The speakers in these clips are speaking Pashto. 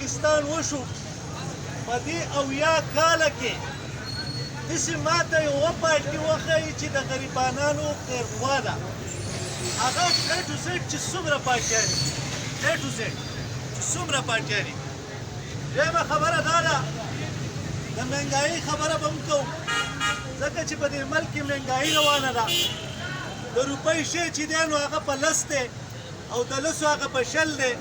پاکستان وشو په دې 80 کاله کې داسې ماته یوه پارټي وښایي چې د غریبانانو خیرخوا ده هغه A to Z چې څومره پارټیان دي A to Z چې څومره پارټیان دي دویمه خبره دا ده د مهنګایي خبره به هم کوو ځکه چې په دې ملک کې مهنګایي روانه ده د روپۍ شی چې دی نو هغه په 10 دی او د 10 هغه په 20 دی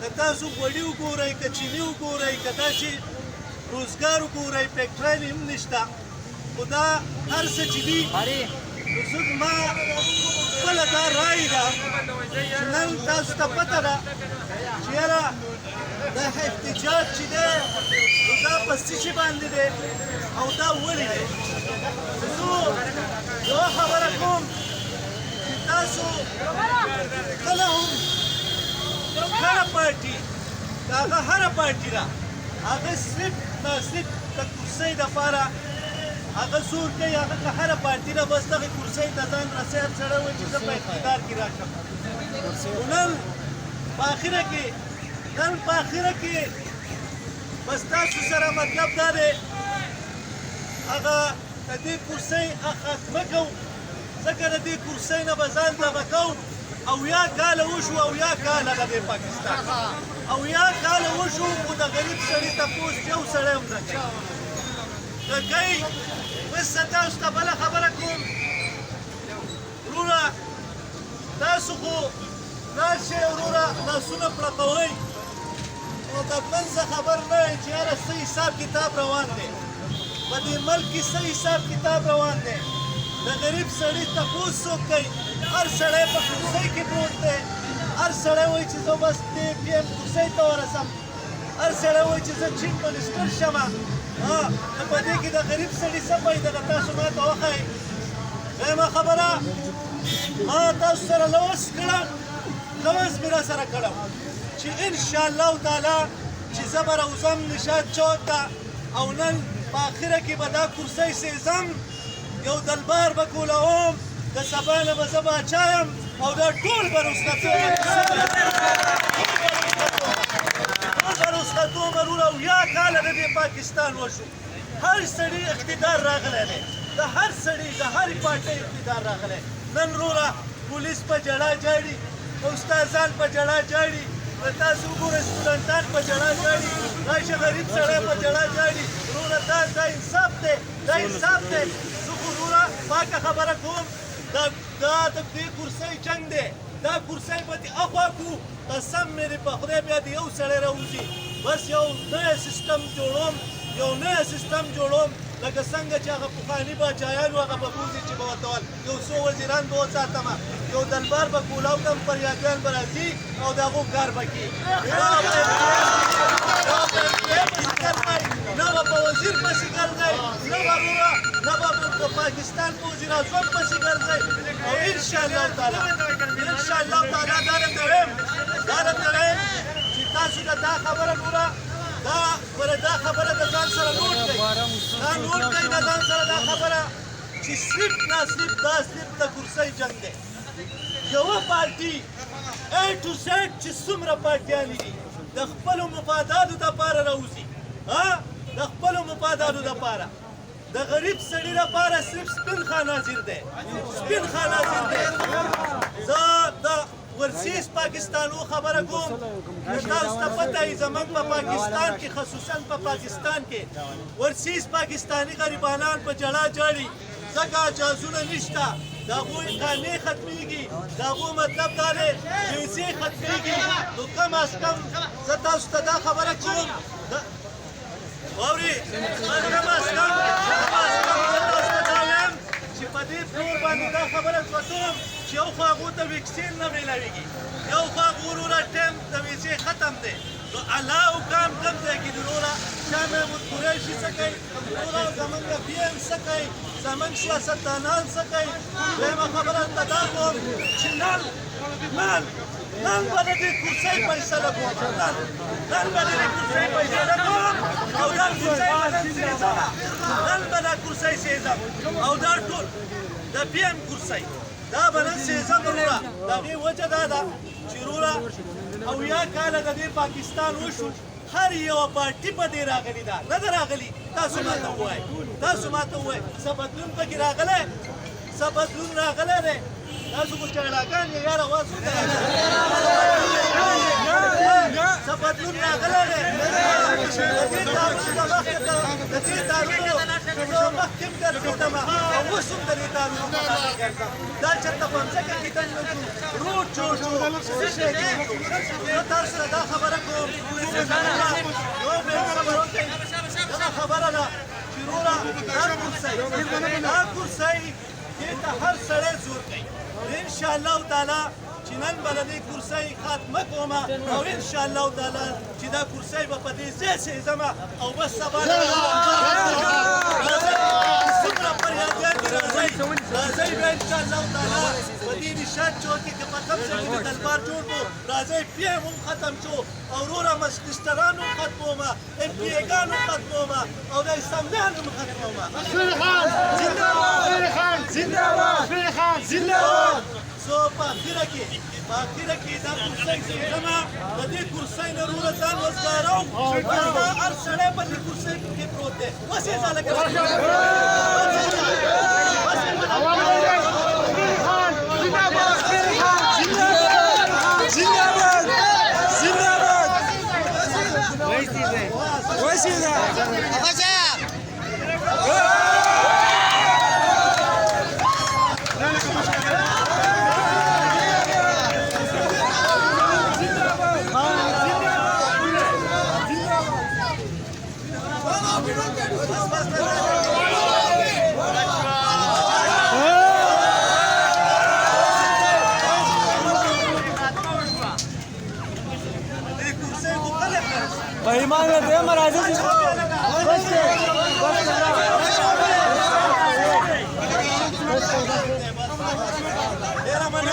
که تاسو غوړي وګورئ که چیني وګورئ که داسې روزګار وګورئ فیکټرۍ هم نشته خو دا هر څه چې دي نو زما خپله دا رایې ده چې نن تاسو ته پته ده چې یاره دا احتجاج چې دی نو دا په څه شي باندې دی او دا ولې دی زه یوه خبره کوم چې تاسو کله هم هره پارټي د هغه هره پارټي ده هغه صرف ناصرف د کرسۍ دپاره هغه زور کوي هغه که هره پارټي ده بس دغې کرسۍ ته ځان رسۍ هر سړی وایي چې زه په اقتدار کې راشم خو نن په اخره کې بس تاسو سره مطلب دا دی هغه د دې کرسۍ خاتمه کوو ځکه د دې کرسۍ نه به ځان دغه کوو 80 کاله وشو 80 کاله د دې پاکستان 80 کاله وشو خو د غریب سړي تپوس یو سړی هم نه کوي که کوي بس زه تاسو ته بله خبره کوم وروره تاسو خو راشئ وروره لاسونه پړقوئ نو د بل څه خبر نه یې چې یاره څه حساب کتاب روان دی په دې ملک کې څه حساب کتاب روان دی د غریب سړي تپوس څوک کوي هر سړی په کرسۍ کې پروت دی هر سړی وایي چې زه بس دې پي ایم کرسۍ ته ورسم هر سړی وایي چې زه چیف منسټر شم نو په دې کې د غریب سړي څه فایده ده تاسو ما ته وښایئ دویمه خبره ما تاسو سره لوس کړم لوس مې را سره کړم چې انشاءالله تعالی چې زه به راوځم نشاط چوک ته او نن په اخره کې به دا کرسۍ سیزم یو دلبار به کولوم د سبا نه به زه باچا یم او دا ټول به رخصتوم وروره 80 کاله د دې پاکستان وشو هر سړي اقتدار راغلی دی د هر سړي د هرې پارټۍ اقتدار راغلی نن وروره پولیس په ژړا جاړي استادان په ژړا جاړي تاسو وګورئ سټوډنټان په ژړا جاړي راشه غریب سړی په ژړا جاړي وروره دا انصاف دی دا انصاف دی زه خو وروره پاکه خبره کوم دا د دې کرسۍ جنګ دی دا کرسۍ به دې اخوا کړو قسم مې دې په خدای بیا دې یو سړی راوځي بس یو نوی سیستم جوړوم لکه څنګه چې هغه پخواني باچایان وو هغه به بوځي چې به ورته ول یو څو وزیران به وساتمه یو دلبار به کولاو کړم فریادیان به راځي او د هغو کار به کړي نه به په وزیر پسې ګرځئ نه به وروره نه به په پاکستان په وزیر اعظم پسې ګرځئ او انشاءالله تعالی دا درته وایم چې تاسو ته دا خبره وروره دا خبره د ځان سره نوټ کړئ د ځان سره دا خبره چې صرف ناصرف دا صرف د کرسۍ جنګ دی یوه پارټي A to Z چې څومره پارټیانې دي د خپلو مفاداتو دپاره راوځي د خپلو مفاداتو دپاره د غریب سړي لپاره صرف سپین خان حاضر دی زه د ورسیز پاکستانو خبره کوم تاسو ته پته وي زموږ په پاکستان کې خصوصا په پاکستان کې ورسیز پاکستاني غریبانان په ژړا جاړي ځکه جازونه نشته د هغوی خانې ختمیږي د هغو مطلب دا دی پیسې ختمیږي نو کم از کم زه تاسو ته دا خبره کوم واورئ کم از کم زه تاسو ته دا وایم چې په دې فلور باندې دا خبره کوم چې یو خو هغو ته ویکسین نه میلاویږي یو خو هغو وروره ټایم د ویزې ختم دی نو الله او کام کم ځای کې دي وروره شاه محمود قریشي څه کوي وروره زموږ پي ایم څه کوي زموږ سیاستدانان څه کوي دویمه خبره ته دا کوم چې نن به د دې کرسۍ فیصله کوم نن به د دې کرسۍ فیصله کوم او دا کرسۍ به نن سیزم نن به دا کرسۍ سیزم او دا ټول د پي ایم کرسۍ دا به نن سیزم وروره د هغې وجه دا ده چې وروره 80 کاله د دې پاکستان وشو هر یوه پارټي په دې راغلې ده نه ده راغلي تاسو ماته ووایئ څه بدلون پکې راغلی څه بدلون راغلی دی تاسو خو جګړاګان یې یاره اواز څه بدلون راغلی دی د دې تارونو زه مخکې هم ګرځېدم او اوس هم د دې تارونو په خاطر ګرځم دا چېرته په مځکه کې دم نه کړو روډ جوړ شو څه شی جوړ شو زه تاسو سره دا خبره کوم یو بل صبر وکړئ دغه خبره ده چې وروره دا کرسۍ دې ته هر سړی زور کوي انشاءالله تعالی چې نن به د دې کرسۍ خاتمه کوم او انشاءالله تعالی چې دا کرسۍ به په دې ځای سېځم او بس سبا څومره فریادیان دي راځئ بیا انشاءالله تعالی په دې نشان چوک کې په کوم ځای کې دربار جوړ کړو راځئ بیا هم ختم شو او وروره مشران هم ختموم ام پي اګان هم ختموم او د اسلامدان هم ختموم زنده‌باد زه په اخره کې دا کرسۍ سېږم د دې کرسۍ نه وروره ځان وزګاروم دا هر سړی په دې کرسۍ کې پروت دی وسېځه لکه ایمان دې مرادي ډېره مننه